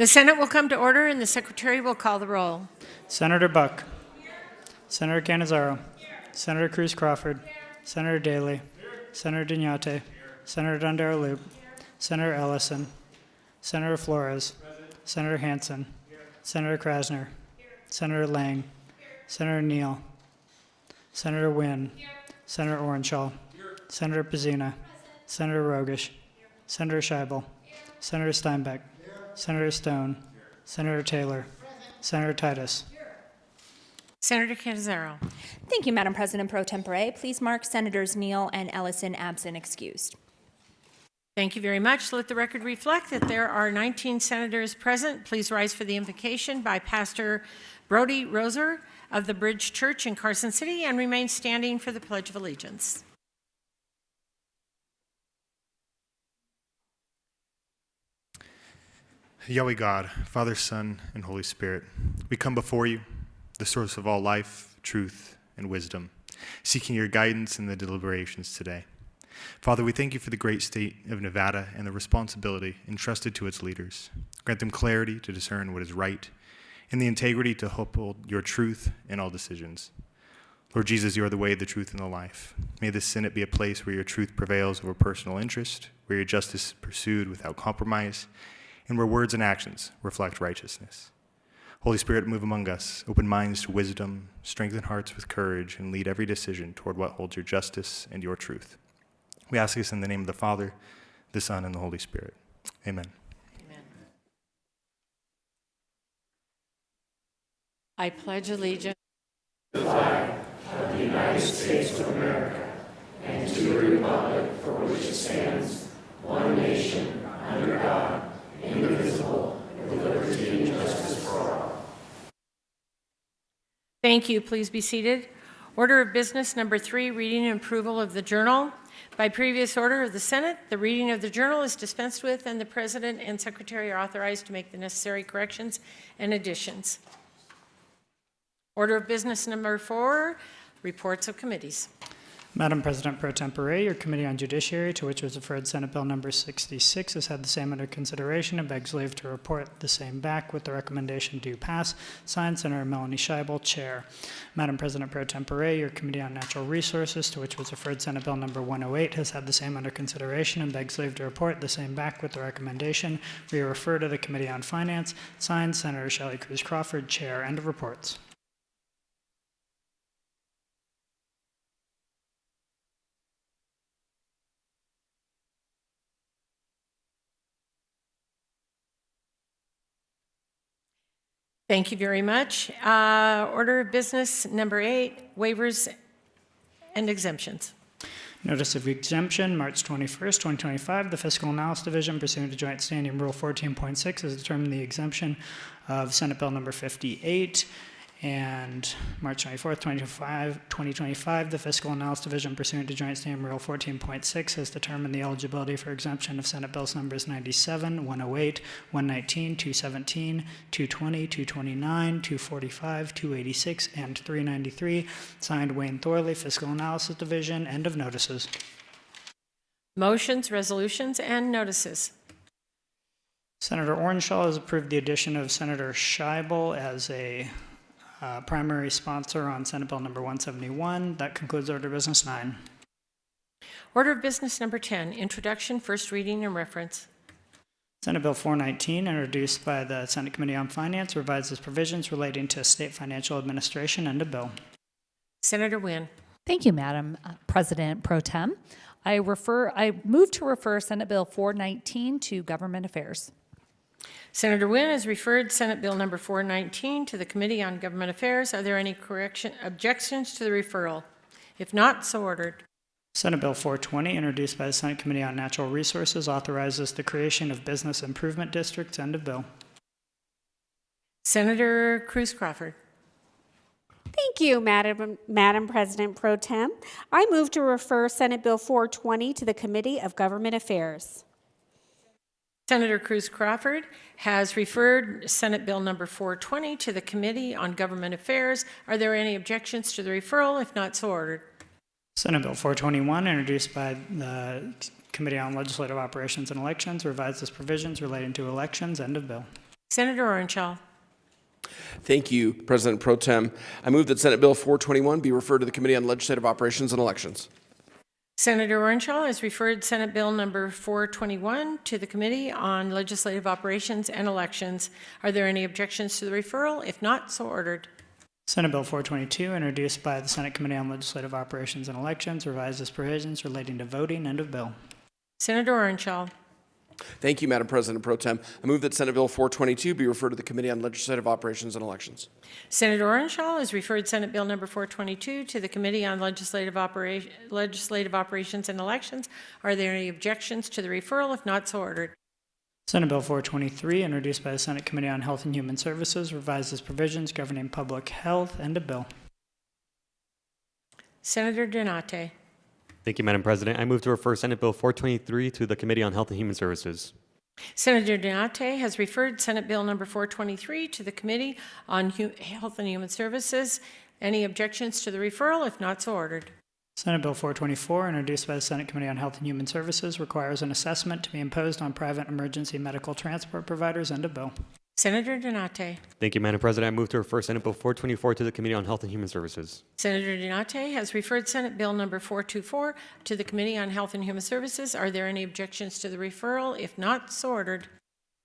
The Senate will come to order and the Secretary will call the roll. Senator Buck. Senator Cannizzaro. Senator Cruz Crawford. Senator Daley. Senator Dignate. Senator Dondero-Loop. Senator Ellison. Senator Flores. Senator Hansen. Senator Krasner. Senator Lang. Senator Neal. Senator Wynn. Senator Orenshaw. Senator Pizzina. Senator Rogish. Senator Scheibel. Senator Steinbeck. Senator Stone. Senator Taylor. Senator Titus. Senator Cannizzaro. Thank you, Madam President Pro Tempore. Please mark Senators Neal and Ellison absent excused. Thank you very much. Let the record reflect that there are 19 senators present. Please rise for the invocation by Pastor Brody Roser of the Bridge Church in Carson City and remain standing for the Pledge of Allegiance. Yahweh God, Father, Son, and Holy Spirit, we come before you, the source of all life, truth, and wisdom, seeking your guidance in the deliberations today. Father, we thank you for the great state of Nevada and the responsibility entrusted to its leaders. Grant them clarity to discern what is right and the integrity to uphold your truth in all decisions. Lord Jesus, you are the way, the truth, and the life. May this Senate be a place where your truth prevails over personal interest, where your justice is pursued without compromise, and where words and actions reflect righteousness. Holy Spirit, move among us, open minds to wisdom, strengthen hearts with courage, and lead every decision toward what holds your justice and your truth. We ask this in the name of the Father, the Son, and the Holy Spirit. Amen. Amen. I pledge allegiance to the flag of the United States of America and to the republic for which it stands, one nation, under God, indivisible, with liberty and justice for all. Thank you. Please be seated. Order of business number 3, reading and approval of the journal. By previous order of the Senate, the reading of the journal is dispensed with and the President and Secretary are authorized to make the necessary corrections and additions. Order of business number 4, reports of committees. Madam President Pro Tempore, your Committee on Judiciary, to which was referred Senate Bill number 66, has had the same under consideration and begs leave to report the same back with the recommendation do pass. Signed, Senator Melanie Scheibel, Chair. Madam President Pro Tempore, your Committee on Natural Resources, to which was referred Senate Bill number 108, has had the same under consideration and begs leave to report the same back with the recommendation. We refer to the Committee on Finance. Signed, Senator Shelley Cruz Crawford, Chair. End of reports. Thank you very much. Order of business number 8, waivers and exemptions. Notice of exemption, March 21st, 2025. The Fiscal Analysis Division, pursuant to Joint Standing Rule 14.6, has determined the exemption of Senate Bill number 58. And March 24th, 2025, the Fiscal Analysis Division, pursuant to Joint Standing Rule 14.6, has determined the eligibility for exemption of Senate Bills numbers 97, 108, 119, 217, 220, 229, 245, 286, and 393. Signed, Wayne Thorley, Fiscal Analysis Division. End of notices. Motions, resolutions, and notices. Senator Orenshaw has approved the addition of Senator Scheibel as a primary sponsor on Senate Bill number 171. That concludes Order of Business 9. Order of business number 10, introduction, first reading, and reference. Senate Bill 419, introduced by the Senate Committee on Finance, revises provisions relating to state financial administration. End of bill. Senator Wynn. Thank you, Madam President Pro Tem. I move to refer Senate Bill 419 to Government Affairs. Senator Wynn has referred Senate Bill number 419 to the Committee on Government Affairs. Are there any objections to the referral? If not, so ordered. Senate Bill 420, introduced by the Senate Committee on Natural Resources, authorizes the creation of business improvement districts. End of bill. Senator Cruz Crawford. Thank you, Madam President Pro Tem. I move to refer Senate Bill 420 to the Committee of Government Affairs. Senator Cruz Crawford has referred Senate Bill number 420 to the Committee on Government Affairs. Are there any objections to the referral? If not, so ordered. Senate Bill 421, introduced by the Committee on Legislative Operations and Elections, revises provisions relating to elections. End of bill. Senator Orenshall. Thank you, President Pro Tem. I move that Senate Bill 421 be referred to the Committee on Legislative Operations and Elections. Senator Orenshall has referred Senate Bill number 421 to the Committee on Legislative Operations and Elections. Are there any objections to the referral? If not, so ordered. Senate Bill 422, introduced by the Senate Committee on Legislative Operations and Elections, revises provisions relating to voting. End of bill. Senator Orenshall. Thank you, Madam President Pro Tem. I move that Senate Bill 422 be referred to the Committee on Legislative Operations and Elections. Senator Orenshall has referred Senate Bill number 422 to the Committee on Legislative Operations and Elections. Are there any objections to the referral? If not, so ordered. Senate Bill 423, introduced by the Senate Committee on Health and Human Services, revises provisions governing public health. End of bill. Senator Donate. Thank you, Madam President. I move to refer Senate Bill 423 to the Committee on Health and Human Services. Senator Donate has referred Senate Bill number 423 to the Committee on Health and Human Services. Any objections to the referral? If not, so ordered. Senate Bill 424, introduced by the Senate Committee on Health and Human Services, requires an assessment to be imposed on private emergency medical transport providers. End of bill. Senator Donate. Thank you, Madam President. I move to refer Senate Bill 424 to the Committee on Health and Human Services. Senator Donate has referred Senate Bill number 424 to the Committee on Health and Human Services. Are there any objections to the referral? If not, so ordered.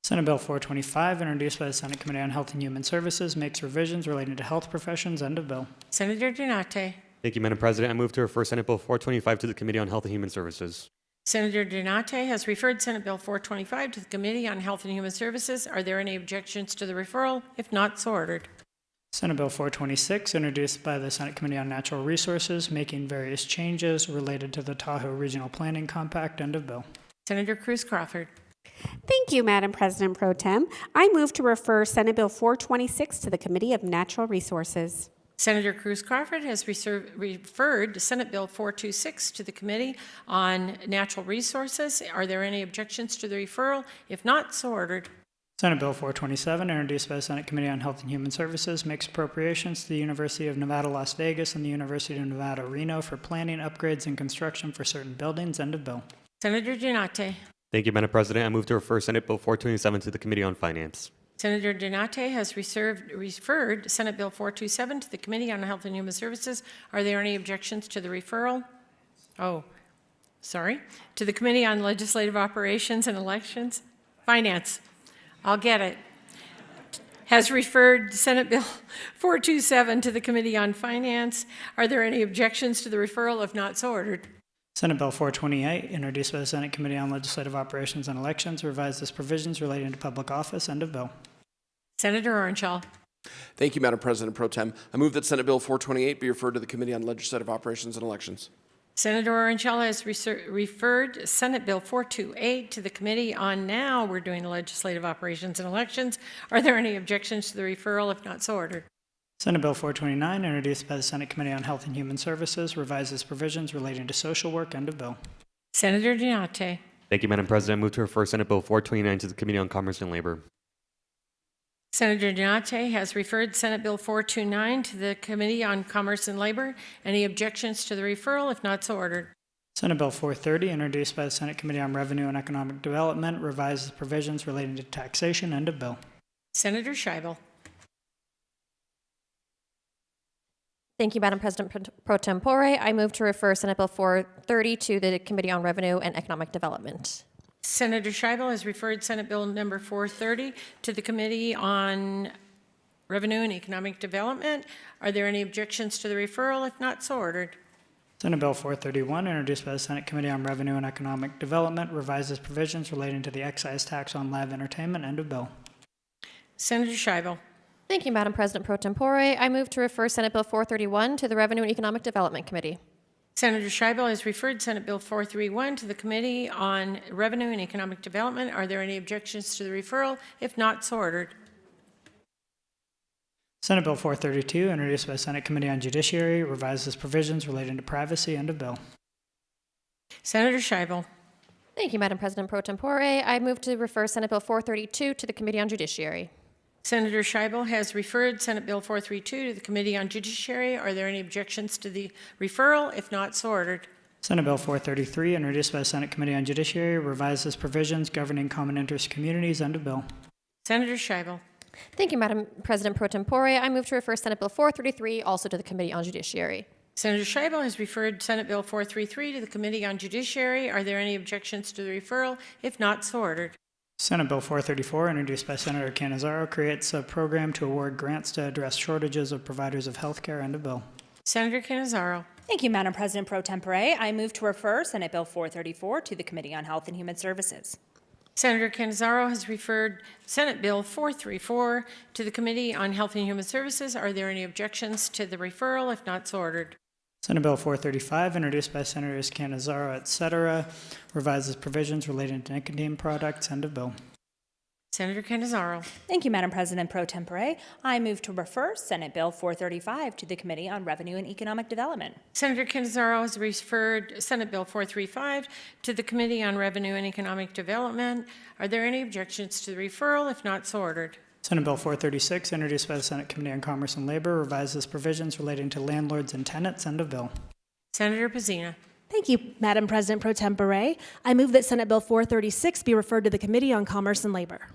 Senate Bill 425, introduced by the Senate Committee on Health and Human Services, makes revisions relating to health professions. End of bill. Senator Donate. Thank you, Madam President. I move to refer Senate Bill 425 to the Committee on Health and Human Services. Senator Donate has referred Senate Bill 425 to the Committee on Health and Human Services. Are there any objections to the referral? If not, so ordered. Senate Bill 426, introduced by the Senate Committee on Natural Resources, making various changes related to the Tahoe Regional Planning Compact. End of bill. Senator Cruz Crawford. Thank you, Madam President Pro Tem. I move to refer Senate Bill 426 to the Committee of Natural Resources. Senator Cruz Crawford has referred Senate Bill 426 to the Committee on Natural Resources. Are there any objections to the referral? If not, so ordered. Senate Bill 427, introduced by the Senate Committee on Health and Human Services, makes appropriations to the University of Nevada, Las Vegas and the University of Nevada, Reno for planning, upgrades, and construction for certain buildings. End of bill. Senator Donate. Thank you, Madam President. I move to refer Senate Bill 427 to the Committee on Finance. Senator Donate has referred Senate Bill 427 to the Committee on Health and Human Services. Are there any objections to the referral? To the Committee on Legislative Operations and Elections? Finance. I'll get it. Has referred Senate Bill 427 to the Committee on Finance. Are there any objections to the referral? If not, so ordered. Senate Bill 428, introduced by the Senate Committee on Legislative Operations and Elections, revises provisions relating to public office. End of bill. Senator Orenshall. Thank you, Madam President Pro Tem. I move that Senate Bill 428 be referred to the Committee on Legislative Operations and Elections. Senator Orenshall has referred Senate Bill 428 to the Committee on, now we're doing Legislative Operations and Elections. Are there any objections to the referral? If not, so ordered. Senate Bill 429, introduced by the Senate Committee on Health and Human Services, revises provisions relating to social work. End of bill. Senator Donate. Thank you, Madam President. I move to refer Senate Bill 429 to the Committee on Commerce and Labor. Senator Donate has referred Senate Bill 429 to the Committee on Commerce and Labor. Any objections to the referral? If not, so ordered. Senate Bill 430, introduced by the Senate Committee on Revenue and Economic Development, revises provisions relating to taxation. End of bill. Senator Scheibel. Thank you, Madam President Pro Tempore. I move to refer Senate Bill 430 to the Committee on Revenue and Economic Development. Senator Scheibel has referred Senate Bill number 430 to the Committee on Revenue and Economic Development. Are there any objections to the referral? If not, so ordered. Senate Bill 431, introduced by the Senate Committee on Revenue and Economic Development, revises provisions relating to the excise tax on live entertainment. End of bill. Senator Scheibel. Thank you, Madam President Pro Tempore. I move to refer Senate Bill 431 to the Revenue and Economic Development Committee. Senator Scheibel has referred Senate Bill 431 to the Committee on Revenue and Economic Development. Are there any objections to the referral? If not, so ordered. Senate Bill 432, introduced by the Senate Committee on Judiciary, revises provisions relating to privacy. End of bill. Senator Scheibel. Thank you, Madam President Pro Tempore. I move to refer Senate Bill 432 to the Committee on Judiciary. Senator Scheibel has referred Senate Bill 432 to the Committee on Judiciary. Are there any objections to the referral? If not, so ordered. Senate Bill 433, introduced by the Senate Committee on Judiciary, revises provisions governing common interest communities. End of bill. Senator Scheibel. Thank you, Madam President Pro Tempore. I move to refer Senate Bill 433 also to the Committee on Judiciary. Senator Scheibel has referred Senate Bill 433 to the Committee on Judiciary. Are there any objections to the referral? If not, so ordered. Senate Bill 434, introduced by Senator Cannizzaro, creates a program to award grants to address shortages of providers of health care. End of bill. Senator Cannizzaro. Thank you, Madam President Pro Tempore. I move to refer Senate Bill 434 to the Committee on Health and Human Services. Senator Cannizzaro has referred Senate Bill 434 to the Committee on Health and Human Services. Are there any objections to the referral? If not, so ordered. Senate Bill 435, introduced by Senators Cannizzaro, et cetera, revises provisions relating to nicotine products. End of bill. Senator Cannizzaro. Thank you, Madam President Pro Tempore. I move to refer Senate Bill 435 to the Committee on Revenue and Economic Development. Senator Cannizzaro has referred Senate Bill 435 to the Committee on Revenue and Economic Development. Are there any objections to the referral? If not, so ordered. Senate Bill 436, introduced by the Senate Committee on Commerce and Labor, revises provisions relating to landlords and tenants. End of bill. Senator Pizzina. Thank you, Madam President Pro Tempore. I move that Senate Bill 436 be referred to the Committee on Commerce and Labor.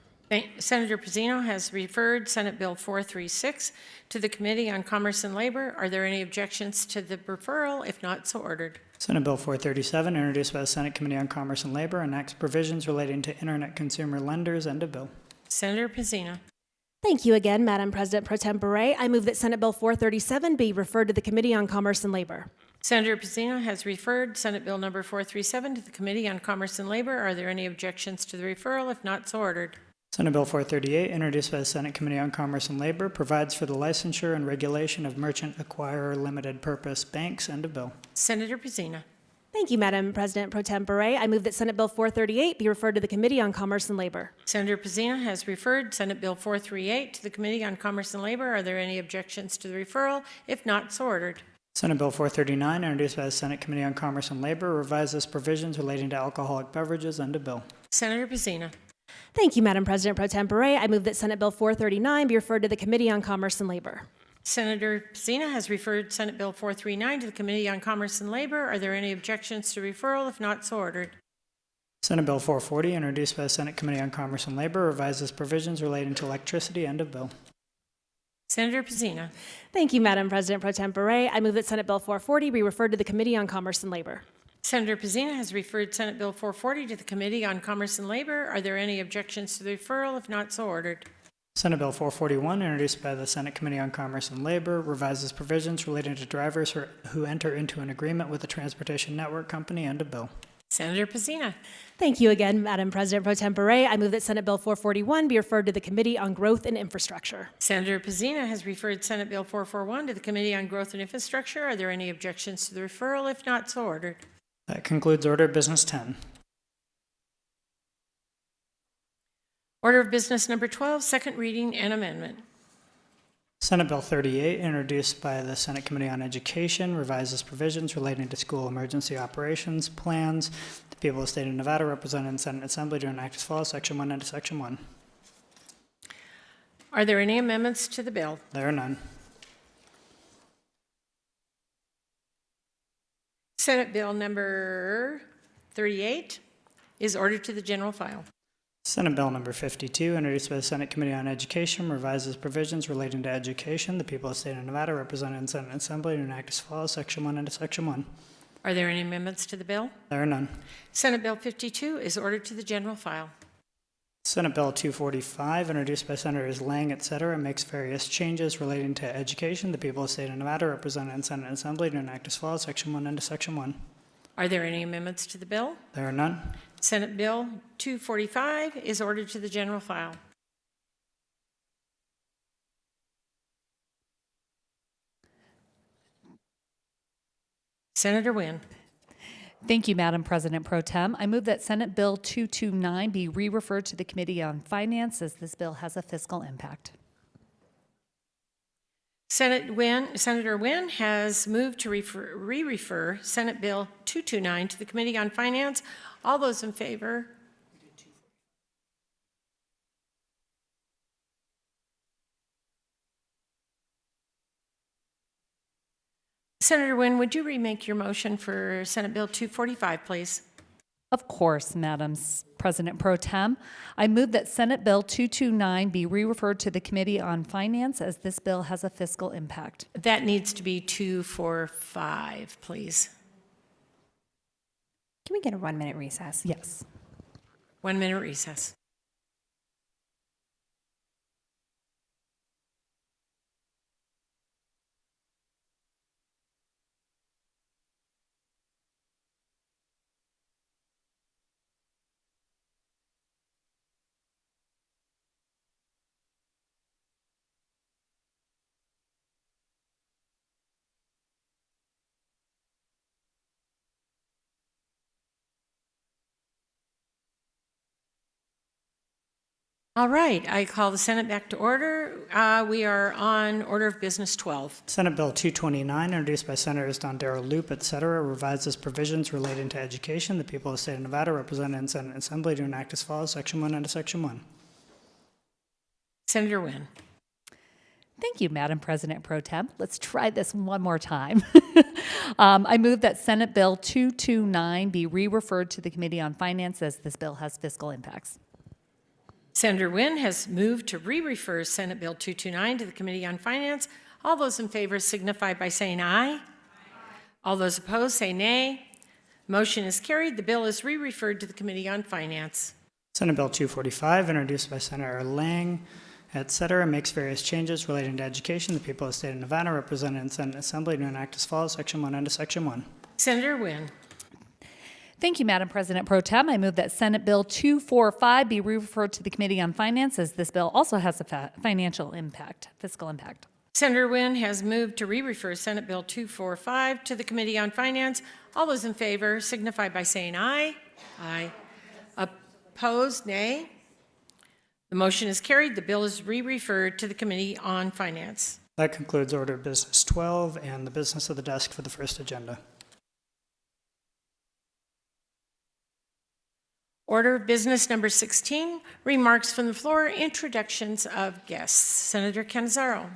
Senator Pizzino has referred Senate Bill 436 to the Committee on Commerce and Labor. Are there any objections to the referral? If not, so ordered. Senate Bill 437, introduced by the Senate Committee on Commerce and Labor, enacts provisions relating to internet consumer lenders. End of bill. Senator Pizzina. Thank you again, Madam President Pro Tempore. I move that Senate Bill 437 be referred to the Committee on Commerce and Labor. Senator Pizzino has referred Senate Bill number 437 to the Committee on Commerce and Labor. Are there any objections to the referral? If not, so ordered. Senate Bill 438, introduced by the Senate Committee on Commerce and Labor, provides for the licensure and regulation of merchant acquirer limited purpose banks. End of bill. Senator Pizzina. Thank you, Madam President Pro Tempore. I move that Senate Bill 438 be referred to the Committee on Commerce and Labor. Senator Pizzina has referred Senate Bill 438 to the Committee on Commerce and Labor. Are there any objections to the referral? If not, so ordered. Senate Bill 439, introduced by the Senate Committee on Commerce and Labor, revises provisions relating to alcoholic beverages. End of bill. Senator Pizzina. Thank you, Madam President Pro Tempore. I move that Senate Bill 439 be referred to the Committee on Commerce and Labor. Senator Pizzina has referred Senate Bill 439 to the Committee on Commerce and Labor. Are there any objections to referral? If not, so ordered. Senate Bill 440, introduced by the Senate Committee on Commerce and Labor, revises provisions relating to electricity. End of bill. Senator Pizzina. Thank you, Madam President Pro Tempore. I move that Senate Bill 440 be referred to the Committee on Commerce and Labor. Senator Pizzina has referred Senate Bill 440 to the Committee on Commerce and Labor. Are there any objections to the referral? If not, so ordered. Senate Bill 441, introduced by the Senate Committee on Commerce and Labor, revises provisions relating to drivers who enter into an agreement with a transportation network company. End of bill. Senator Pizzina. Thank you again, Madam President Pro Tempore. I move that Senate Bill 441 be referred to the Committee on Growth and Infrastructure. Senator Pizzina has referred Senate Bill 441 to the Committee on Growth and Infrastructure. Are there any objections to the referral? If not, so ordered. That concludes Order of Business 10. Order of Business number 12, second reading and amendment. Senate Bill 38, introduced by the Senate Committee on Education, revises provisions relating to school emergency operations plans. The people of the state of Nevada, represented in Senate Assembly, to enact as follows, Section 1 and Section 1. Are there any amendments to the bill? There are none. Senate Bill number 38 is ordered to the general file. Senate Bill number 52, introduced by the Senate Committee on Education, revises provisions relating to education. The people of the state of Nevada, represented in Senate Assembly, to enact as follows, Section 1 and Section 1. Are there any amendments to the bill? There are none. Senate Bill 52 is ordered to the general file. Senate Bill 245, introduced by Senators Lang, et cetera, makes various changes relating to education. The people of the state of Nevada, represented in Senate Assembly, to enact as follows, Section 1 and Section 1. Are there any amendments to the bill? There are none. Senate Bill 245 is ordered to the general file. Senator Wynne. Thank you, Madam President Pro Tem. I move that Senate Bill 229 be re-referred to the Committee on Finance, as this bill has a fiscal impact. Senator Wynne has moved to re-refer Senate Bill 229 to the Committee on Finance. All those in favor? Senator Wynne, would you remake your motion for Senate Bill 245, please? Of course, Madam President Pro Tem. I move that Senate Bill 229 be re-referred to the Committee on Finance as this bill has a fiscal impact. That needs to be 245, please. Can we get a 1-minute recess? Yes. 1 minute recess. All right, I call the Senate back to order. We are on order of business 12. Senate Bill 229, introduced by Senators Dondero, Loop, et cetera, revises provisions relating to education. The people of the state of Nevada, represented in Senate Assembly, to enact as follows: Section 1 under Section 1. Senator Wynn. Thank you, Madam President Pro Tem. Let's try this one more time. I move that Senate Bill 229 be re-referred to the Committee on Finance as this bill has fiscal impacts. Senator Wynn has moved to re-refer Senate Bill 229 to the Committee on Finance. All those in favor signify by saying aye. All those opposed say nay. Motion is carried. The bill is re-referred to the Committee on Finance. Senate Bill 245, introduced by Senator Lang, et cetera, makes various changes relating to education. The people of the state of Nevada, represented in Senate Assembly, to enact as follows: Section 1 under Section 1. Senator Wynn. Thank you, Madam President Pro Tem. I move that Senate Bill 245 be re-referred to the Committee on Finance as this bill also has a financial impact, fiscal impact. Senator Wynn has moved to re-refer Senate Bill 245 to the Committee on Finance. All those in favor signify by saying aye. Aye. Opposed, nay. The motion is carried. The bill is re-referred to the Committee on Finance. That concludes order of business 12 and the business of the desk for the first agenda. Order of business number 16, remarks from the floor, introductions of guests. Senator Canizaro.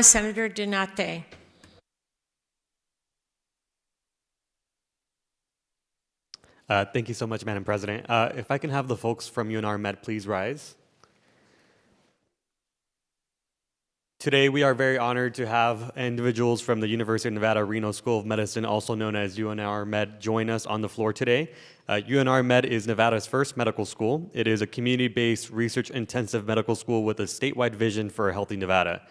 Senator Donate. Thank you so much, Madam President. If I can have the folks from UNR Med please rise. Today, we are very honored to have individuals from the University of Nevada, Reno School of Medicine, also known as UNR Med, join us on the floor today. UNR Med is Nevada's first medical school. It is a community-based, research-intensive medical school with a statewide vision for a healthy Nevada.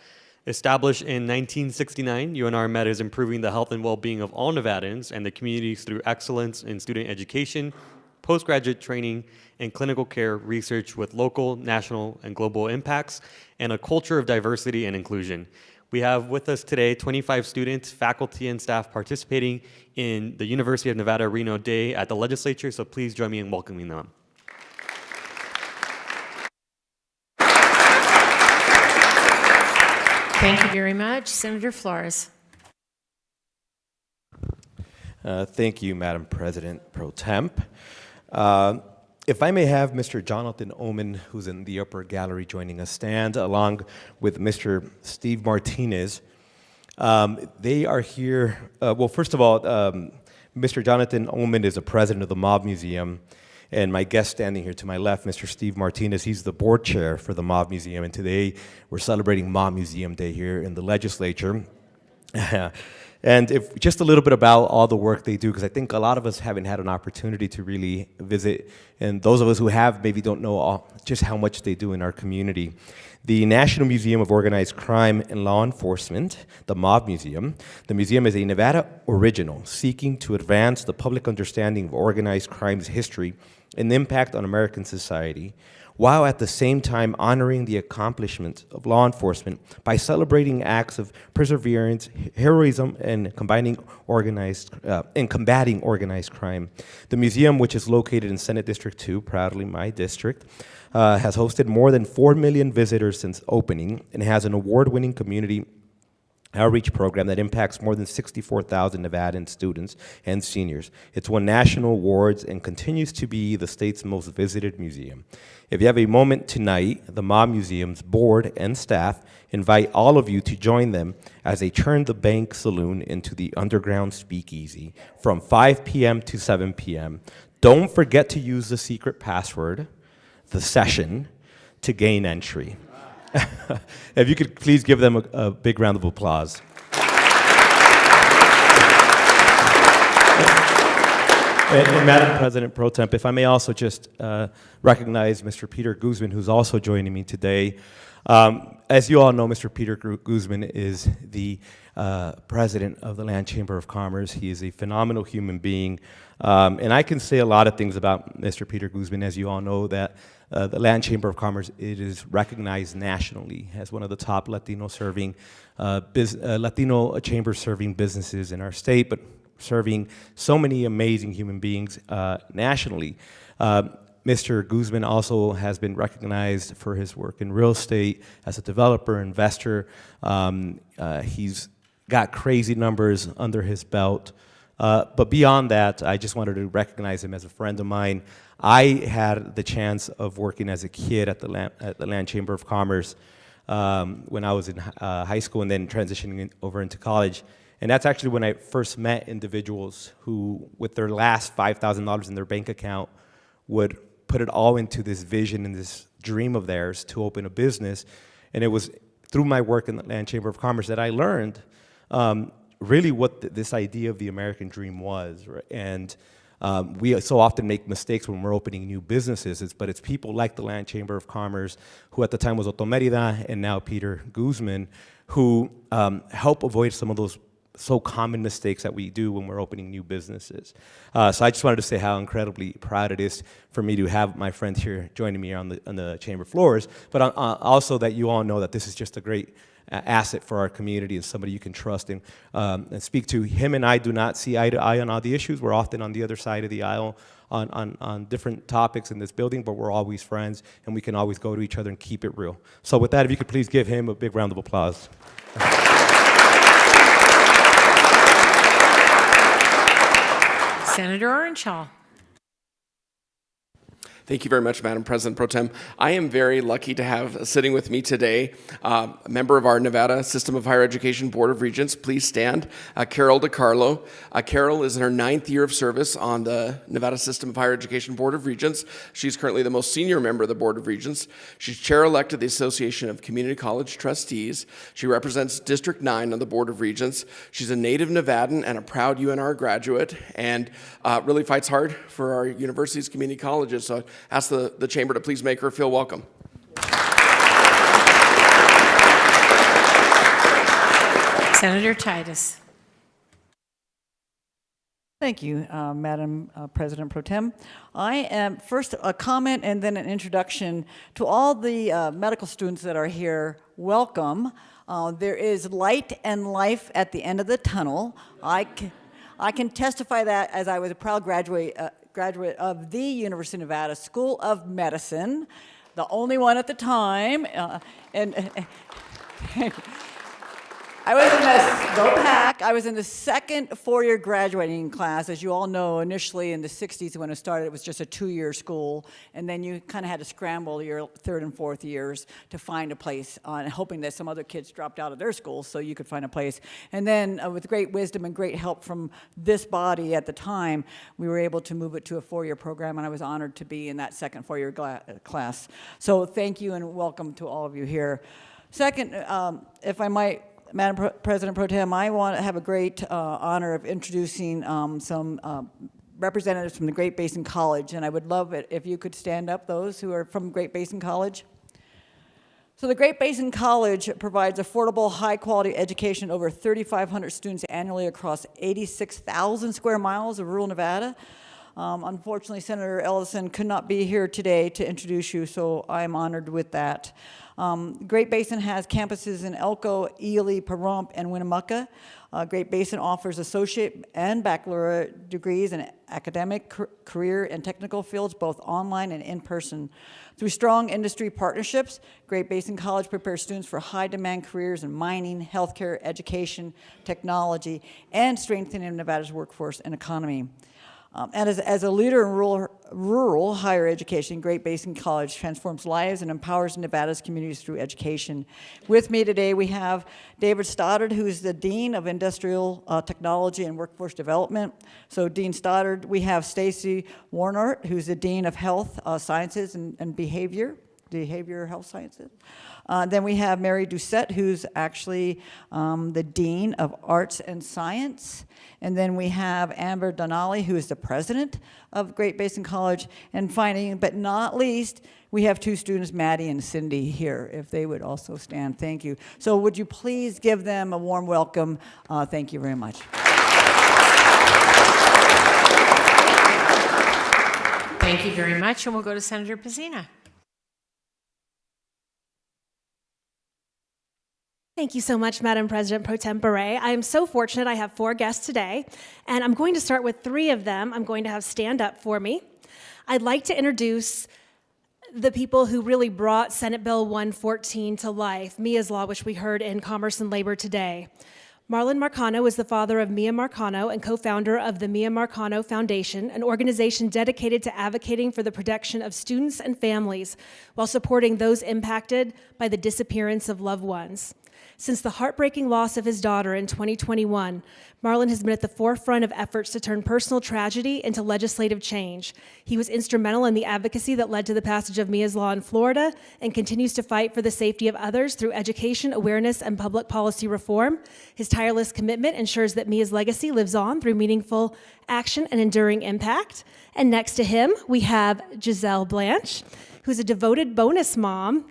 Established in 1969, UNR Med is improving the health and well-being of all Nevadans and the communities through excellence in student education, postgraduate training, and clinical care research with local, national, and global impacts, and a culture of diversity and inclusion. We have with us today 25 students, faculty, and staff participating in the University of Nevada Reno Day at the Legislature, so please join me in welcoming them. Thank you very much. Senator Flores. Thank you, Madam President Pro Temp. If I may have Mr. Jonathan Oman, who's in the upper gallery, joining us, stand along with Mr. Steve Martinez. They are here. Well, first of all, Mr. Jonathan Oman is the president of the Mob Museum, and my guest standing here to my left, Mr. Steve Martinez, he's the board chair for the Mob Museum, and today we're celebrating Mob Museum Day here in the legislature. And if just a little bit about all the work they do, because I think a lot of us haven't had an opportunity to really visit, and those of us who have maybe don't know just how much they do in our community. The National Museum of Organized Crime and Law Enforcement, the Mob Museum. The museum is a Nevada original seeking to advance the public understanding of organized crime's history and impact on American society, while at the same time honoring the accomplishments of law enforcement by celebrating acts of perseverance, heroism, and combating organized crime. The museum, which is located in Senate District 2, proudly my district, has hosted more than 4 million visitors since opening and has an award-winning community outreach program that impacts more than 64,000 Nevadan students and seniors. It's won national awards and continues to be the state's most visited museum. If you have a moment tonight, the Mob Museum's board and staff invite all of you to join them as they turn the bank saloon into the underground speakeasy from 5 p.m. to 7 p.m. Don't forget to use the secret password, the session, to gain entry. If you could please give them a big round of applause. And Madam President Pro Temp, if I may also just recognize Mr. Peter Guzman, who's also joining me today. As you all know, Mr. Peter Guzman is the president of the Land Chamber of Commerce. He is a phenomenal human being. And I can say a lot of things about Mr. Peter Guzman. As you all know, that the Land Chamber of Commerce, it is recognized nationally as one of the top Latino chamber serving businesses in our state, but serving so many amazing human beings nationally. Mr. Guzman also has been recognized for his work in real estate as a developer, investor. He's got crazy numbers under his belt. But beyond that, I just wanted to recognize him as a friend of mine. I had the chance of working as a kid at the Land Chamber of Commerce when I was in high school and then transitioning over into college. And that's actually when I first met individuals who, with their last $5,000 in their bank account, would put it all into this vision and this dream of theirs to open a business. And it was through my work in the Land Chamber of Commerce that I learned really what this idea of the American dream was. Right? And we so often make mistakes when we're opening new businesses, but it's people like the Land Chamber of Commerce, who at the time was Otto Merida and now Peter Guzman, who help avoid some of those so common mistakes that we do when we're opening new businesses. So I just wanted to say how incredibly proud it is for me to have my friends here joining me on the chamber floors, but also that you all know that this is just a great asset for our community and somebody you can trust and speak to. Him and I do not see eye to eye on all the issues. We're often on the other side of the aisle on different topics in this building, but we're always friends and we can always go to each other and keep it real. So with that, if you could please give him a big round of applause. Senator Orenshaw. Thank you very much, Madam President Pro Tem. I am very lucky to have sitting with me today a member of our Nevada System of Higher Education Board of Regents. Please stand. Carol DiCarlo. Carol is in her 9th year of service on the Nevada System of Higher Education Board of Regents. She's currently the most senior member of the Board of Regents. She's chair-elect of the Association of Community College Trustees. She represents District 9 on the Board of Regents. She's a native Nevadan and a proud UNR graduate, and really fights hard for our universities, community colleges. So ask the chamber to please make her feel welcome. Senator Titus. Thank you, Madam President Pro Tem. I am first a comment and then an introduction to all the medical students that are here. Welcome. There is light and life at the end of the tunnel. I can testify that as I was a proud graduate of the University of Nevada School of Medicine, the only one at the time, I was in the, go Pack, I was in the second four-year graduating class. As you all know, initially in the 60s when it started, it was just a 2-year school, and then you kind of had to scramble your 3rd and 4th years to find a place, hoping that some other kids dropped out of their schools so you could find a place. And then with great wisdom and great help from this body at the time, we were able to move it to a 4-year program, and I was honored to be in that second 4-year class. So thank you and welcome to all of you here. Second, if I might, Madam President Pro Tem, I want to have a great honor of introducing some representatives from the Great Basin College, and I would love it if you could stand up, those who are from Great Basin College. So the Great Basin College provides affordable, high-quality education to over 3,500 students annually across 86,000 square miles of rural Nevada. Unfortunately, Senator Ellison could not be here today to introduce you, so I'm honored with that. Great Basin has campuses in Elko, Ely, Pahrump, and Winnemucca. Great Basin offers associate and baccalaureate degrees in academic, career, and technical fields, both online and in person. Through strong industry partnerships, Great Basin College prepares students for high-demand careers in mining, healthcare, education, technology, and strengthening Nevada's workforce and economy. And as a leader in rural higher education, Great Basin College transforms lives and empowers Nevada's communities through education. With me today, we have David Stoddard, who's the Dean of Industrial Technology and Workforce Development. So Dean Stoddard, we have Stacy Warnart, who's the Dean of Health Sciences and Behavioral Health Sciences. Then we have Mary Doucette, who's actually the Dean of Arts and Science. And then we have Amber Donnelly, who is the president of Great Basin College. And finally, but not least, we have two students, Maddie and Cindy, here, if they would also stand. Thank you. So would you please give them a warm welcome? Thank you very much. Thank you very much, and we'll go to Senator Pizzina. Thank you so much, Madam President Pro Tempore. I am so fortunate I have 4 guests today, and I'm going to start with 3 of them. I'm going to have stand up for me. I'd like to introduce the people who really brought Senate Bill 114 to life, Mia's Law, which we heard in Commerce and Labor today. Marlon Marcano is the father of Mia Marcano and co-founder of the Mia Marcano Foundation, an organization dedicated to advocating for the protection of students and families while supporting those impacted by the disappearance of loved ones. Since the heartbreaking loss of his daughter in 2021, Marlon has been at the forefront of efforts to turn personal tragedy into legislative change. He was instrumental in the advocacy that led to the passage of Mia's Law in Florida and continues to fight for the safety of others through education, awareness, and public policy reform. His tireless commitment ensures that Mia's legacy lives on through meaningful action and enduring impact. And next to him, we have Giselle Blanche, who's a devoted bonus mom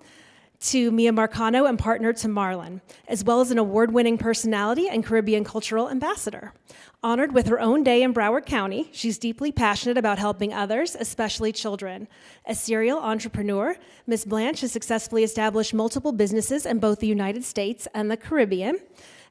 to Mia Marcano and partner to Marlon, as well as an award-winning personality and Caribbean cultural ambassador. Honored with her own day in Broward County, she's deeply passionate about helping others, especially children. A serial entrepreneur, Ms. Blanche has successfully established multiple businesses in both the United States and the Caribbean.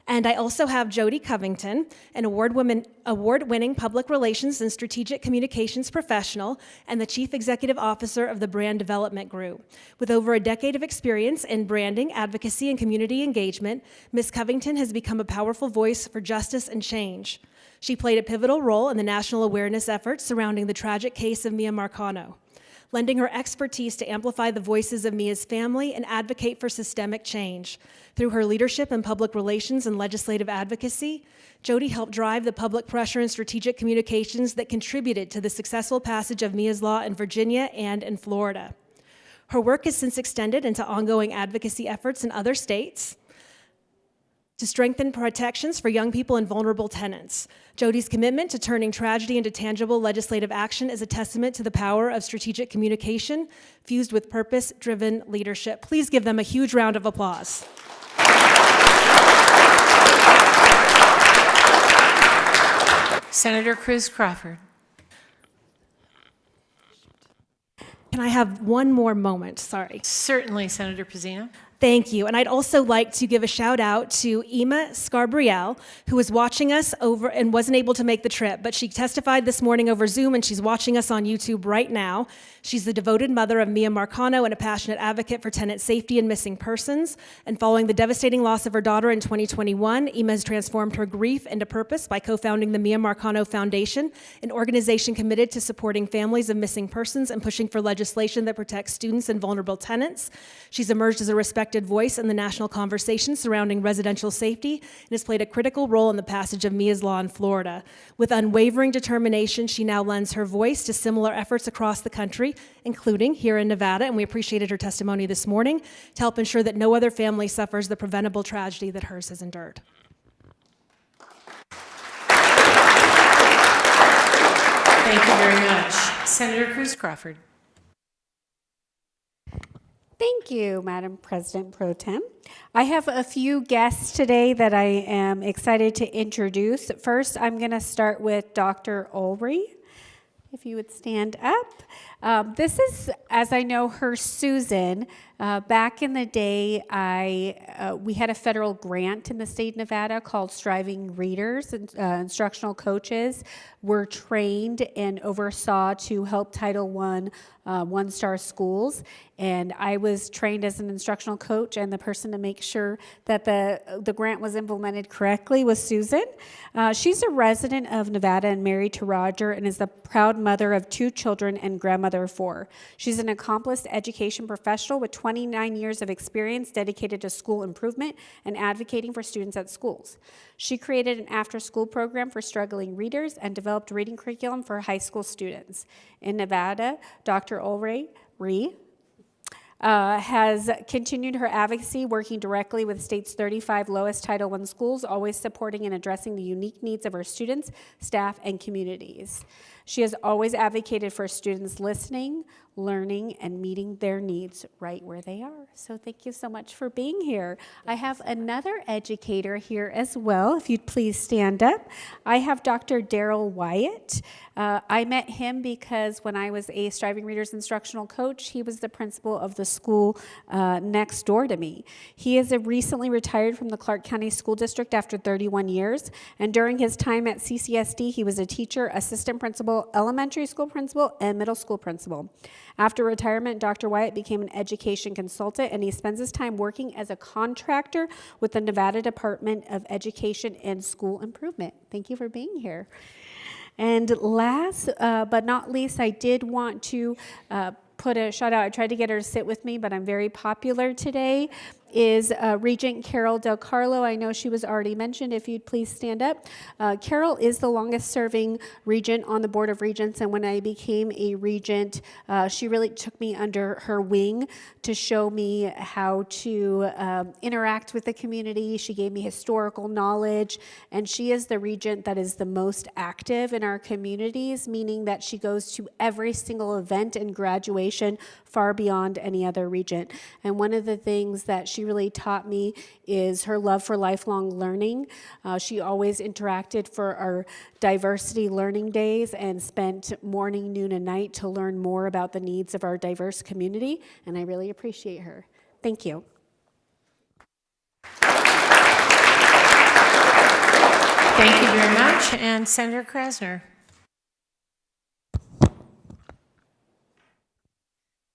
And I also have Jody Covington, an award-winning public relations and strategic communications professional and the chief executive officer of the Brand Development Group. With over a decade of experience in branding, advocacy, and community engagement, Ms. Covington has become a powerful voice for justice and change. She played a pivotal role in the national awareness efforts surrounding the tragic case of Mia Marcano, lending her expertise to amplify the voices of Mia's family and advocate for systemic change. Through her leadership in public relations and legislative advocacy, Jody helped drive the public pressure and strategic communications that contributed to the successful passage of Mia's Law in Virginia and in Florida. Her work has since extended into ongoing advocacy efforts in other states to strengthen protections for young people and vulnerable tenants. Jody's commitment to turning tragedy into tangible legislative action is a testament to the power of strategic communication fused with purpose-driven leadership. Please give them a huge round of applause. Senator Cruz Crawford. Can I have one more moment? Sorry. Certainly, Senator Pizzina. Thank you. And I'd also like to give a shout out to Ema Scarbriel, who is watching us over and wasn't able to make the trip, but she testified this morning over Zoom and she's watching us on YouTube right now. She's the devoted mother of Mia Marcano and a passionate advocate for tenant safety and missing persons. And following the devastating loss of her daughter in 2021, Ema has transformed her grief into purpose by co-founding the Mia Marcano Foundation, an organization committed to supporting families of missing persons and pushing for legislation that protects students and vulnerable tenants. She's emerged as a respected voice in the national conversation surrounding residential safety and has played a critical role in the passage of Mia's Law in Florida. With unwavering determination, she now lends her voice to similar efforts across the country, including here in Nevada, and we appreciated her testimony this morning to help ensure that no other family suffers the preventable tragedy that hers has endured. Thank you very much. Senator Cruz Crawford. Thank you, Madam President Pro Tem. I have a few guests today that I am excited to introduce. First, I'm going to start with Dr. Ulrey. If you would stand up. This is, as I know her, Susan. Back in the day, we had a federal grant in the state of Nevada called Striving Readers. And, instructional coaches were trained and oversaw to help Title I one-star schools. And I was trained as an instructional coach, and the person to make sure that the grant was implemented correctly was Susan. She's a resident of Nevada and married to Roger, and is the proud mother of 2 children and grandmother of 4. She's an accomplished education professional with 29 years of experience dedicated to school improvement and advocating for students at schools. She created an after-school program for struggling readers and developed reading curriculum for high school students. In Nevada, Dr. Ulrey has continued her advocacy, working directly with the state's 35 lowest Title I schools, always supporting and addressing the unique needs of her students, staff, and communities. She has always advocated for students listening, learning, and meeting their needs right where they are. So thank you so much for being here. I have another educator here as well, if you'd please stand up. I have Dr. Daryl Wyatt. I met him because when I was a Striving Readers instructional coach, he was the principal of the school next door to me. He is recently retired from the Clark County School District after 31 years, and during his time at CCSD, he was a teacher, assistant principal, elementary school principal, and middle school principal. After retirement, Dr. Wyatt became an education consultant, and he spends his time working as a contractor with the Nevada Department of Education and School Improvement. Thank you for being here. And last but not least, I did want to put a shout out. I tried to get her to sit with me, but I'm very popular today, is Regent Carol Del Carlo. I know she was already mentioned. If you'd please stand up. Carol is the longest serving regent on the Board of Regents, and when I became a regent, she really took me under her wing to show me how to interact with the community. She gave me historical knowledge, and she is the regent that is the most active in our communities, meaning that she goes to every single event and graduation far beyond any other regent. And one of the things that she really taught me is her love for lifelong learning. She always interacted for our diversity learning days and spent morning, noon, and night to learn more about the needs of our diverse community, and I really appreciate her. Thank you. Thank you very much. And Senator Krasner.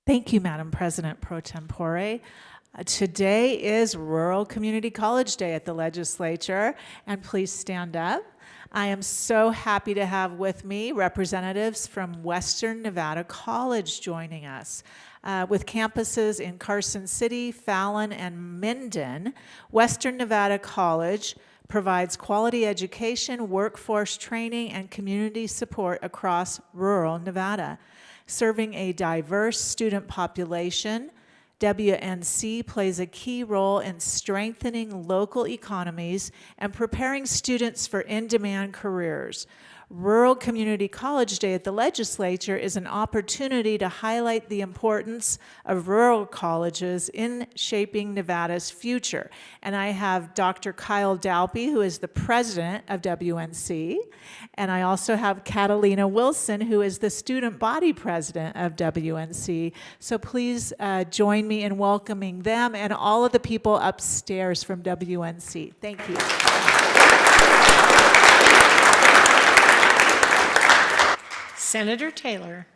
Thank you, Madam President Pro Tempore. Today is Rural Community College Day at the Legislature, and please stand up. I am so happy to have with me representatives from Western Nevada College joining us. With campuses in Carson City, Fallon, and Minden, Western Nevada College provides quality education, workforce training, and community support across rural Nevada. Serving a diverse student population, WNC plays a key role in strengthening local economies and preparing students for in-demand careers. Rural Community College Day at the Legislature is an opportunity to highlight the importance of rural colleges in shaping Nevada's future. And I have Dr. Kyle Dalpy, who is the president of WNC, and I also have Catalina Wilson, who is the student body president of WNC. So please join me in welcoming them and all of the people upstairs from WNC. Thank you. Senator Taylor.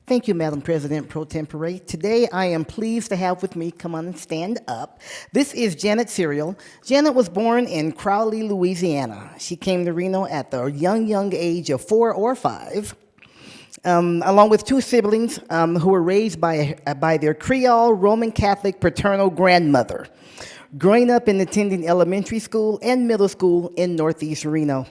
Thank you, Madam President Pro Tempore. Today, I am pleased to have with me, come on and stand up. This is Janet Serial. Janet was born in Crowley, Louisiana. She came to Reno at the young age of 4 or 5, along with 2 siblings who were raised by their Creole Roman Catholic paternal grandmother, growing up and attending elementary school and middle school in Northeast Reno.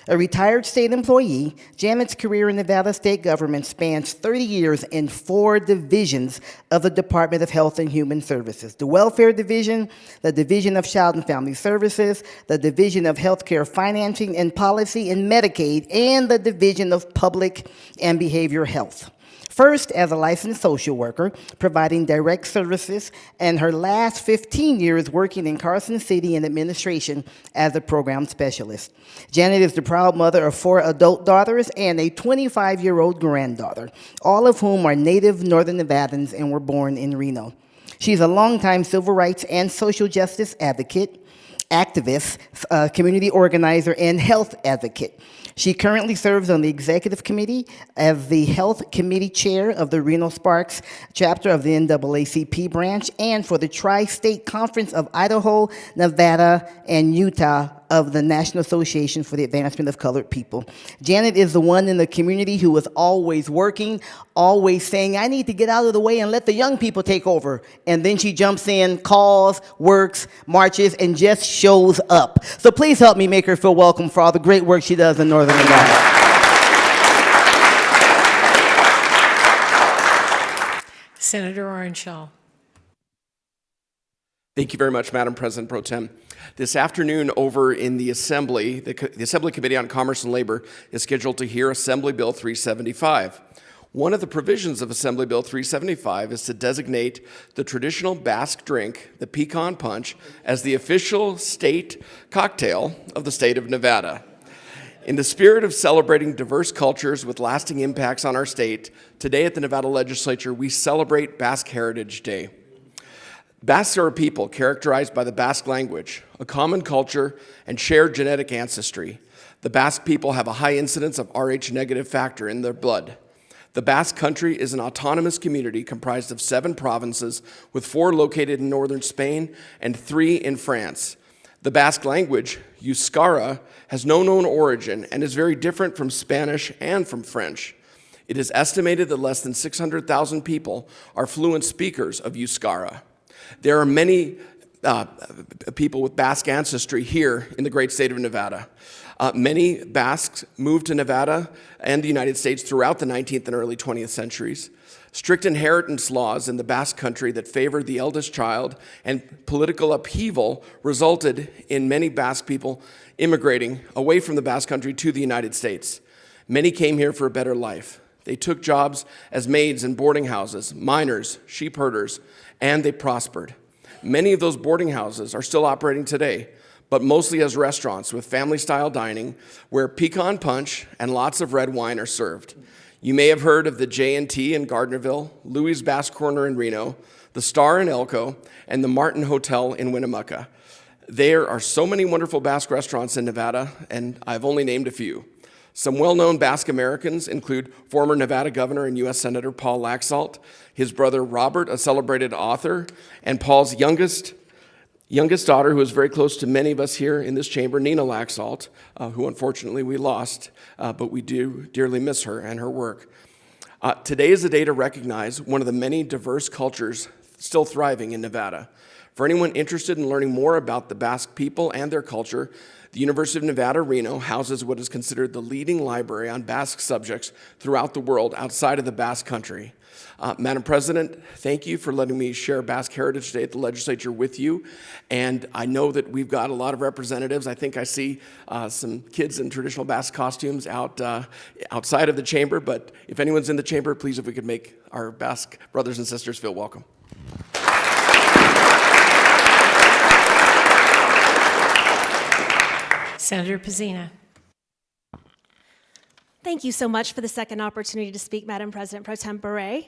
A retired state employee, Janet's career in Nevada state government spans 30 years in 4 divisions of the Department of Health and Human Services: the Welfare Division, the Division of Child and Family Services, the Division of Healthcare Financing and Policy and Medicaid, and the Division of Public and Behavioral Health. First as a licensed social worker, providing direct services, and her last 15 years working in Carson City in administration as a program specialist. Janet is the proud mother of 4 adult daughters and a 25-year-old granddaughter, all of whom are native Northern Nevadans and were born in Reno. She's a longtime civil rights and social justice advocate, activist, community organizer, and health advocate. She currently serves on the executive committee as the health committee chair of the Reno Sparks chapter of the NAACP branch and for the Tri-State Conference of Idaho, Nevada, and Utah of the National Association for the Advancement of Colored People. Janet is the one in the community who is always working, always saying, I need to get out of the way and let the young people take over. And then she jumps in, calls, works, marches, and just shows up. So please help me make her feel welcome for all the great work she does in Northern Nevada. Senator Orenshaw. Thank you very much, Madam President Pro Tem. This afternoon over in the Assembly, the Assembly Committee on Commerce and Labor is scheduled to hear Assembly Bill 375. One of the provisions of Assembly Bill 375 is to designate the traditional Basque drink, the pecan punch, as the official state cocktail of the state of Nevada. In the spirit of celebrating diverse cultures with lasting impacts on our state, today at the Nevada Legislature, we celebrate Basque Heritage Day. Basques are a people characterized by the Basque language, a common culture, and shared genetic ancestry. The Basque people have a high incidence of Rh negative factor in their blood. The Basque Country is an autonomous community comprised of 7 provinces, with 4 located in northern Spain and 3 in France. The Basque language, Euskara, has no known origin and is very different from Spanish and from French. It is estimated that less than 600,000 people are fluent speakers of Euskara. There are many people with Basque ancestry here in the great state of Nevada. Many Basques moved to Nevada and the United States throughout the 19th and early 20th centuries. Strict inheritance laws in the Basque Country that favored the eldest child and political upheaval resulted in many Basque people immigrating away from the Basque Country to the United States. Many came here for a better life. They took jobs as maids in boarding houses, miners, sheep herders, and they prospered. Many of those boarding houses are still operating today, but mostly as restaurants with family-style dining where pecan punch and lots of red wine are served. You may have heard of the J&T in Gardnerville, Louis' Basque Corner in Reno, the Star in Elko, and the Martin Hotel in Winnemucca. There are so many wonderful Basque restaurants in Nevada, and I've only named a few. Some well-known Basque Americans include former Nevada Governor and U.S. Senator Paul Laxalt, his brother Robert, a celebrated author, and Paul's youngest daughter, who is very close to many of us here in this chamber, Nina Laxalt, who unfortunately we lost, but we do dearly miss her and her work. Today is a day to recognize one of the many diverse cultures still thriving in Nevada. For anyone interested in learning more about the Basque people and their culture, the University of Nevada, Reno houses what is considered the leading library on Basque subjects throughout the world outside of the Basque Country. Madam President, thank you for letting me share Basque Heritage Day at the Legislature with you. And I know that we've got a lot of representatives. I think I see some kids in traditional Basque costumes outside of the chamber. But if anyone's in the chamber, please, if we could make our Basque brothers and sisters feel welcome. Senator Pizzina. Thank you so much for the second opportunity to speak, Madam President Pro Tempore.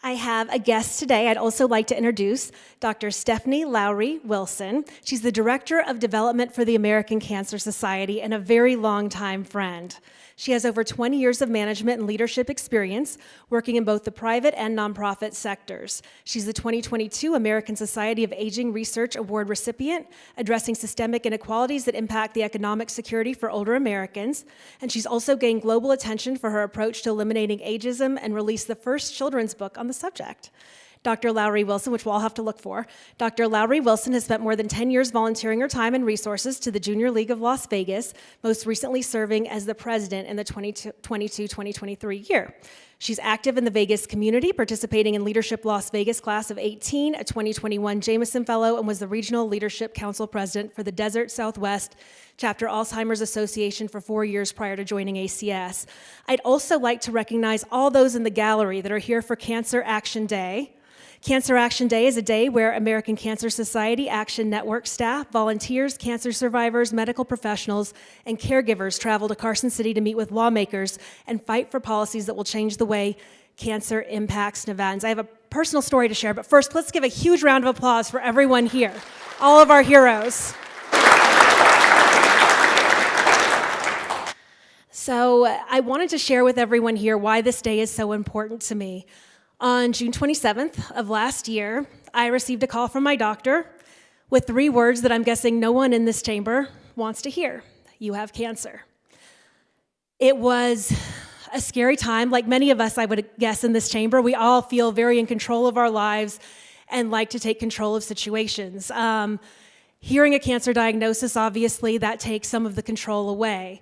I have a guest today. I'd also like to introduce Dr. Stephanie Lowry Wilson. She's the Director of Development for the American Cancer Society and a very long-time friend. She has over 20 years of management and leadership experience working in both the private and nonprofit sectors. She's the 2022 American Society of Aging Research Award recipient, addressing systemic inequalities that impact the economic security for older Americans. And she's also gained global attention for her approach to eliminating ageism and released the first children's book on the subject. Dr. Lowry Wilson, which we'll all have to look for. Dr. Lowry Wilson has spent more than 10 years volunteering her time and resources to the Junior League of Las Vegas, most recently serving as the president in the 2022-2023 year. She's active in the Vegas community, participating in Leadership Las Vegas Class of 18, a 2021 Jameson Fellow, and was the Regional Leadership Council President for the Desert Southwest Chapter Alzheimer's Association for 4 years prior to joining ACS. I'd also like to recognize all those in the gallery that are here for Cancer Action Day. Cancer Action Day is a day where American Cancer Society Action Network staff, volunteers, cancer survivors, medical professionals, and caregivers travel to Carson City to meet with lawmakers and fight for policies that will change the way cancer impacts Nevadans. I have a personal story to share, but first, let's give a huge round of applause for everyone here, all of our heroes. So I wanted to share with everyone here why this day is so important to me. On June 27th of last year, I received a call from my doctor with 3 words that I'm guessing no one in this chamber wants to hear. You have cancer. It was a scary time. Like many of us, I would guess, in this chamber, we all feel very in control of our lives and like to take control of situations. Hearing a cancer diagnosis, obviously, that takes some of the control away.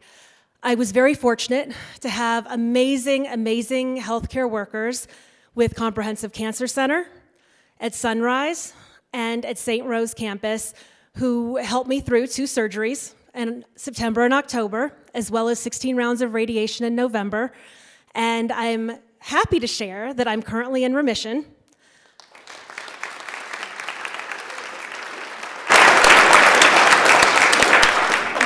I was very fortunate to have amazing, amazing healthcare workers with Comprehensive Cancer Center, at Sunrise, and at St. Rose campus, who helped me through 2 surgeries in September and October, as well as 16 rounds of radiation in November. And I'm happy to share that I'm currently in remission.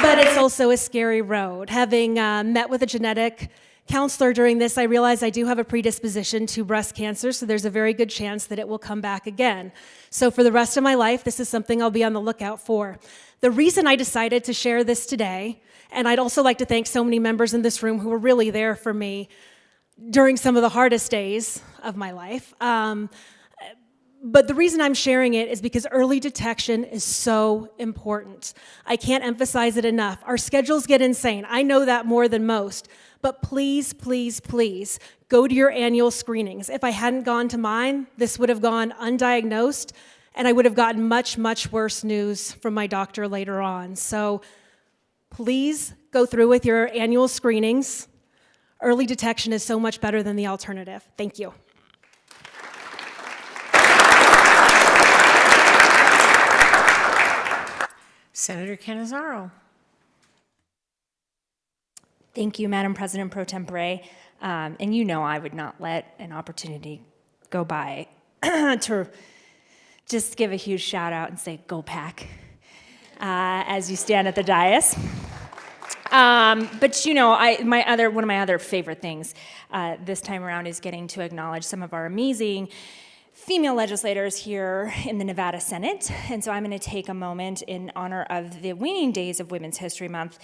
But it's also a scary road. Having met with a genetic counselor during this, I realized I do have a predisposition to breast cancer, so there's a very good chance that it will come back again. So for the rest of my life, this is something I'll be on the lookout for. The reason I decided to share this today, and I'd also like to thank so many members in this room who were really there for me during some of the hardest days of my life. But the reason I'm sharing it is because early detection is so important. I can't emphasize it enough. Our schedules get insane. I know that more than most. But please, please, please, go to your annual screenings. If I hadn't gone to mine, this would have gone undiagnosed, and I would have gotten much, much worse news from my doctor later on. So please go through with your annual screenings. Early detection is so much better than the alternative. Thank you. Senator Cannizzaro. Thank you, Madam President Pro Tempore. And you know I would not let an opportunity go by to just give a huge shout out and say, go Pack, as you stand at the dais. But you know, one of my other favorite things this time around is getting to acknowledge some of our amazing female legislators here in the Nevada Senate. And so I'm going to take a moment in honor of the waning days of Women's History Month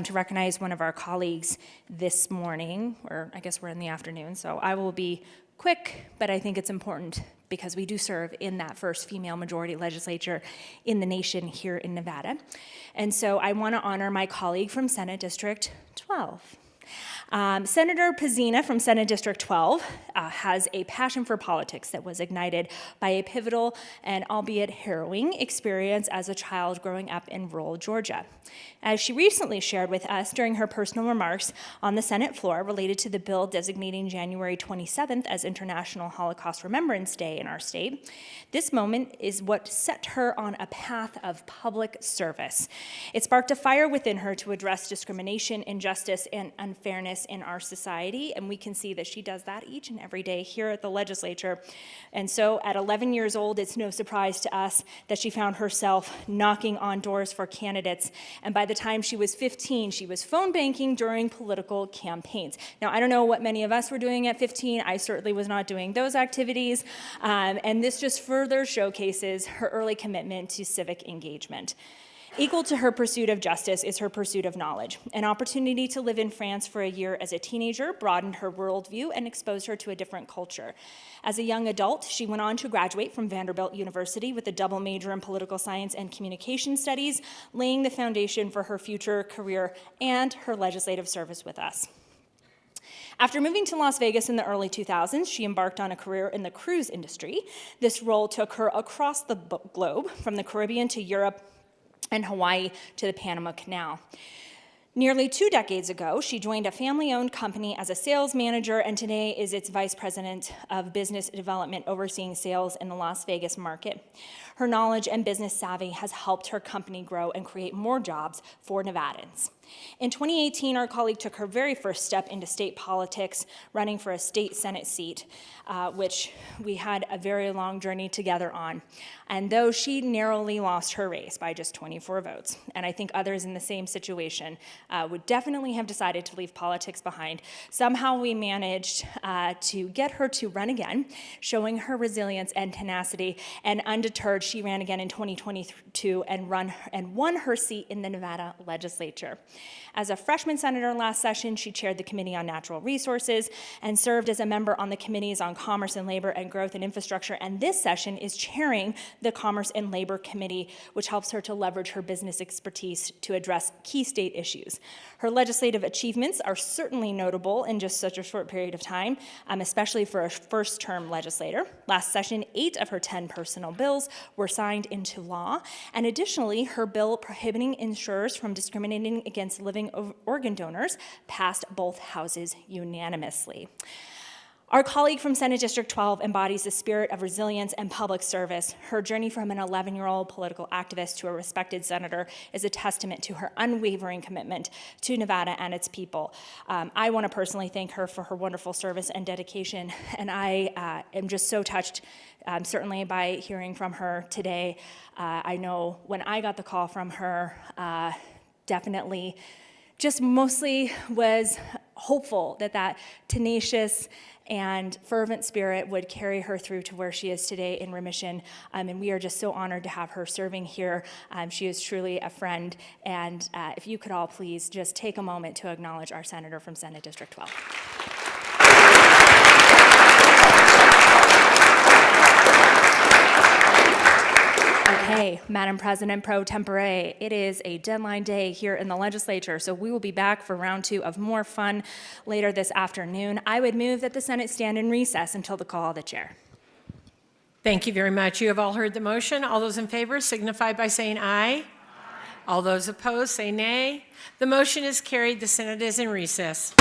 to recognize one of our colleagues this morning, or I guess we're in the afternoon, so I will be quick, but I think it's important because we do serve in that first female majority legislature in the nation here in Nevada. And so I want to honor my colleague from Senate District 12. Senator Pizzina from Senate District 12 has a passion for politics that was ignited by a pivotal and albeit harrowing experience as a child growing up in rural Georgia. As she recently shared with us during her personal remarks on the Senate floor related to the bill designating January 27th as International Holocaust Remembrance Day in our state, this moment is what set her on a path of public service. It sparked a fire within her to address discrimination, injustice, and unfairness in our society, and we can see that she does that each and every day here at the legislature. And so at 11 years old, it's no surprise to us that she found herself knocking on doors for candidates, and by the time she was 15, she was phone banking during political campaigns. Now, I don't know what many of us were doing at 15. I certainly was not doing those activities, and this just further showcases her early commitment to civic engagement. Equal to her pursuit of justice is her pursuit of knowledge. An opportunity to live in France for a year as a teenager broadened her worldview and exposed her to a different culture. As a young adult, she went on to graduate from Vanderbilt University with a double major in political science and communication studies, laying the foundation for her future career and her legislative service with us. After moving to Las Vegas in the early 2000s, she embarked on a career in the cruise industry. This role took her across the globe, from the Caribbean to Europe and Hawaii to the Panama Canal. Nearly 2 decades ago, she joined a family-owned company as a sales manager, and today is its vice president of business development, overseeing sales in the Las Vegas market. Her knowledge and business savvy has helped her company grow and create more jobs for Nevadans. In 2018, our colleague took her very first step into state politics, running for a state Senate seat, which we had a very long journey together on. And though she narrowly lost her race by just 24 votes, and I think others in the same situation would definitely have decided to leave politics behind, somehow we managed to get her to run again, showing her resilience and tenacity. And undeterred, she ran again in 2022 and won her seat in the Nevada Legislature. As a freshman senator last session, she chaired the Committee on Natural Resources and served as a member on the committees on Commerce and Labor and Growth and Infrastructure, and this session is chairing the Commerce and Labor Committee, which helps her to leverage her business expertise to address key state issues. Her legislative achievements are certainly notable in just such a short period of time, especially for a first-term legislator. Last session, 8 of her 10 personal bills were signed into law, and additionally, her bill prohibiting insurers from discriminating against living organ donors passed both houses unanimously. Our colleague from Senate District 12 embodies the spirit of resilience and public service. Her journey from an 11-year-old political activist to a respected senator is a testament to her unwavering commitment to Nevada and its people. I want to personally thank her for her wonderful service and dedication, and I am just so touched, certainly by hearing from her today. I know when I got the call from her, definitely just mostly was hopeful that that tenacious and fervent spirit would carry her through to where she is today in remission. And we are just so honored to have her serving here. She is truly a friend. And if you could all please just take a moment to acknowledge our senator from Senate District 12. Okay, Madam President Pro Tempore, it is a deadline day here in the legislature, so we will be back for round 2 of more fun later this afternoon. I would move that the Senate stand in recess until the call of the chair. Thank you very much. You have all heard the motion. All those in favor signify by saying aye. All those opposed say nay. The motion is carried. The Senate is in recess.